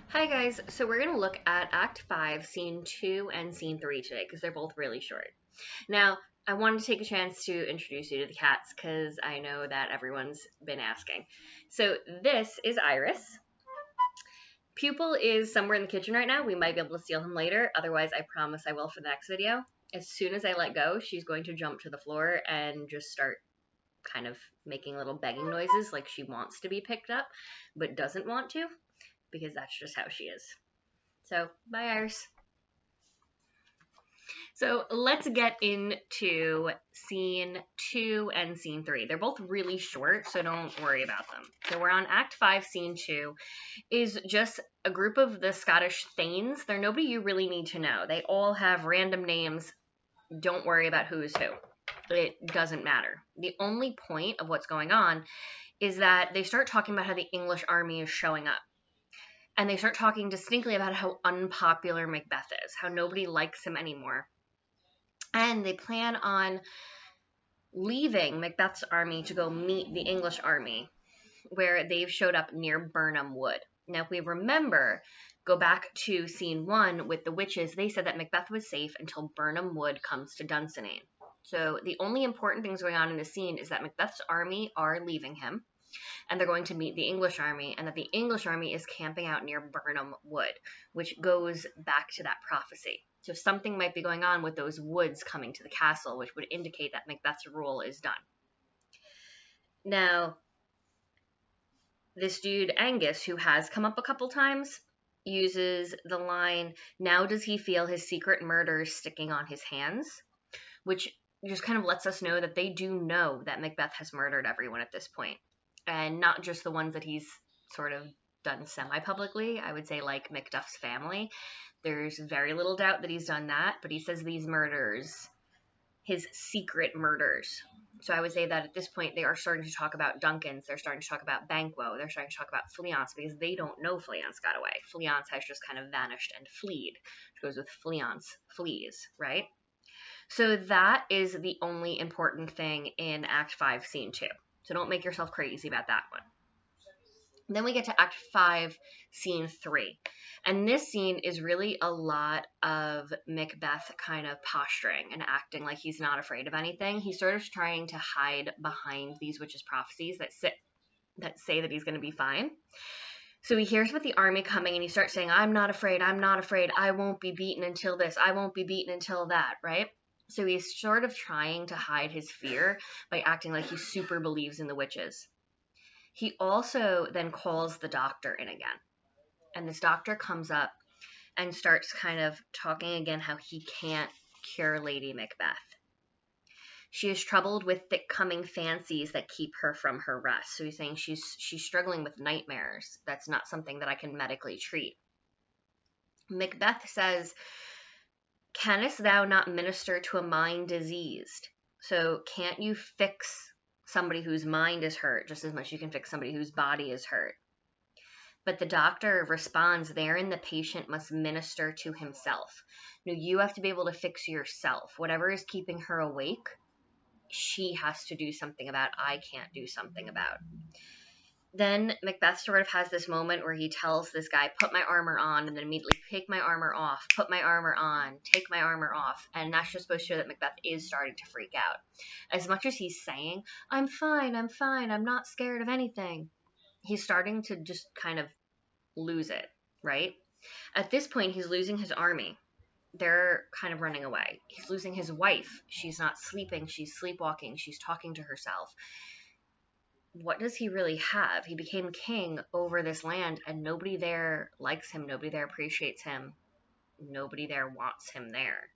Hi guys, so we're going to look at Act 5, Scene 2 and Scene 3 today because they're both really short. Now, I wanted to take a chance to introduce you to the cats because I know that everyone's been asking. So this is Iris. Pupil is somewhere in the kitchen right now. We might be able to steal him later. Otherwise, I promise I will for the next video. As soon as I let go, she's going to jump to the floor and just start kind of making little begging noises like she wants to be picked up but doesn't want to because that's just how she is. So, bye, Iris. So, let's get into scene 2 and scene 3. They're both really short, so don't worry about them. So, we're on Act 5, Scene 2, is just a group of the Scottish Thanes. They're nobody you really need to know. They all have random names. Don't worry about who's who. It doesn't matter. The only point of what's going on is that they start talking about how the English army is showing up. And they start talking distinctly about how unpopular Macbeth is, how nobody likes him anymore. And they plan on leaving Macbeth's army to go meet the English army, where they've showed up near Birnam Wood. Now, if we remember, go back to scene 1 with the witches, they said that Macbeth was safe until Birnam Wood comes to Dunsinane. So the only important things going on in this scene is that Macbeth's army are leaving him, and they're going to meet the English army, and that the English army is camping out near Birnam Wood, which goes back to that prophecy. So something might be going on with those woods coming to the castle, which would indicate that Macbeth's rule is done. Now, this dude Angus, who has come up a couple times, uses the line, "Now does he feel his secret murders sticking on his hands?" Which just kind of lets us know that they do know that Macbeth has murdered everyone at this point. And not just the ones that he's sort of done semi-publicly. I would say like Macduff's family. There's very little doubt that he's done that, but he says these murders, his secret murders. So I would say that at this point they are starting to talk about Duncan's, they're starting to talk about Banquo, they're starting to talk about Fleance because they don't know Fleance got away. Fleance has just kind of vanished and fleed, which goes with Fleance flees, right? So that is the only important thing in Act 5, Scene 2. So don't make yourself crazy about that one. Then we get to Act 5, Scene 3. And this scene is really a lot of Macbeth kind of posturing and acting like he's not afraid of anything. He's sort of trying to hide behind these witches' prophecies that say that he's going to be fine. So he hears about the army coming and he starts saying, I'm not afraid, I won't be beaten until this, I won't be beaten until that, right? So he's sort of trying to hide his fear by acting like he super believes in the witches. He also then calls the doctor in again. And this doctor comes up and starts kind of talking again how he can't cure Lady Macbeth. She is troubled with thick coming fancies that keep her from her rest. So he's saying she's struggling with nightmares. That's not something that I can medically treat. Macbeth says, "Canst thou not minister to a mind diseased?" So can't you fix somebody whose mind is hurt just as much as you can fix somebody whose body is hurt? But the doctor responds, therein the patient must minister to himself. No, you have to be able to fix yourself. Whatever is keeping her awake, she has to do something about. I can't do something about. Then Macbeth sort of has this moment where he tells this guy, put my armor on, and then immediately take my armor off, put my armor on, take my armor off. And that's just supposed to show that Macbeth is starting to freak out. As much as he's saying, I'm fine, I'm not scared of anything, he's starting to just kind of lose it, right? At this point, he's losing his army. They're kind of running away. He's losing his wife. She's not sleeping, she's sleepwalking, she's talking to herself. What does he really have? He became king over this land, and nobody there likes him, nobody there appreciates him, nobody there wants him there.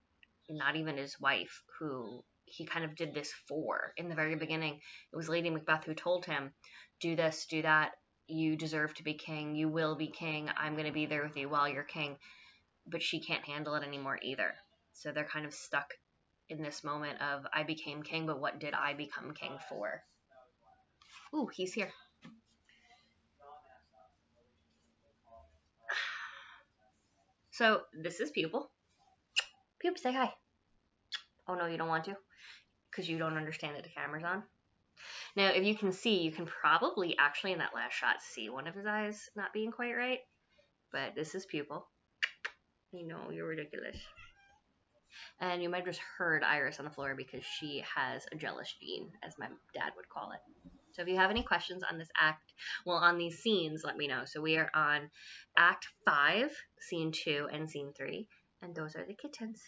Not even his wife, who he kind of did this for. In the very beginning, it was Lady Macbeth who told him, do this, do that, you deserve to be king, you will be king, I'm going to be there with you while you're king. But she can't handle it anymore either. So they're kind of stuck in this moment of, I became king, but what did I become king for? Ooh, he's here. So this is Pupil. Pupil, say hi. Oh no, you don't want to? Because you don't understand that the camera's on? Now, if you can see, you can probably actually in that last shot see one of his eyes not being quite right. but this is pupil. You know, you're ridiculous. And you might have just heard Iris on the floor because she has a jealous gene, as my dad would call it. So if you have any questions on this act, well, on these scenes, let me know. So we are on Act 5, Scene 2, and Scene 3. And those are the kittens.